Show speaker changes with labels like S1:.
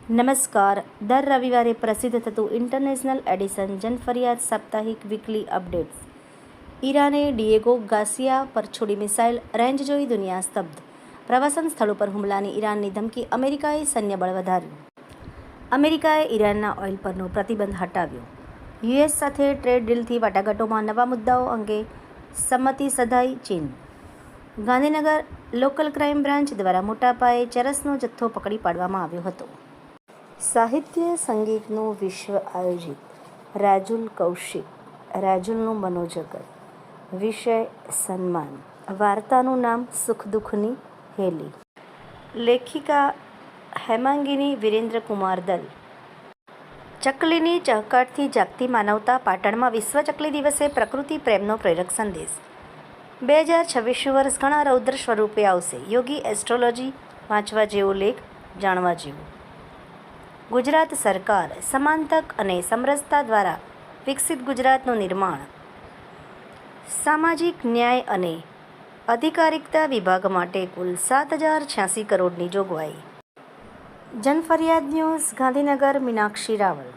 S1: નમસ્કાર. દર રવિવારે પ્રસિદ્ધ થતું ઇન્ટરનેશનલ એડિશન જનફરિયાદ સાપ્તાહિક વીકલી અપડેટ્સ. ઈરાને ડિએગો ગાર્સિયા પર છોડી મિસાઇલ રેન્જ જોઈ દુનિયા સ્તબ્ધ. પ્રવાસન સ્થળો પર હુમલાની ઈરાનની ધમકી, અમેરિકાએ સૈન્ય બળ વધાર્યું. અમેરિકાએ ઈરાનના ઓઇલ પરનો પ્રતિબંધ હટાવ્યો. યુએસ સાથે ટ્રેડ ડીલથી વાટાઘાટોમાં નવા મુદ્દાઓ અંગે સંમતિ સધાઈ. ચીન. ગાંધીનગર લોકલ ક્રાઇમ બ્રાન્ચ દ્વારા મોટા પાયે ચરસનો જથ્થો પકડી પાડવામાં આવ્યો હતો. સાહિત્ય સંગીતનું વિશ્વ આયોજિત રાજુલ કૌશિક. રાજુલનું મનોજગત. વિષય સન્માન. વાર્તાનું નામ સુખ દુઃખની હેલી. લેખિકા હેમાંગિની વિરેન્દ્ર કુમાર દલ. ચકલીની ચહકાટથી જાગતી માનવતા. પાટણમાં વિશ્વ ચકલી દિવસે પ્રકૃતિ પ્રેમનો પ્રેરક સંદેશ. 2026 વર્ષ ઘણા રૌદ્ર સ્વરૂપે આવશે. યોગી એસ્ટ્રોલોજી વાંચવા જેવો લેખ, જાણવા જેવો. ગુજરાત સરકાર સમાનતક અને સમરસતા દ્વારા વિકસિત ગુજરાતનું નિર્માણ. સામાજિક ન્યાય અને અધિકારિકતા વિભાગ માટે કુલ 7,086 કરોડની જોગવાઈ. જનફરિયાદ ન્યૂઝ ગાંધીનગર. મીનાક્ષી રાવલ.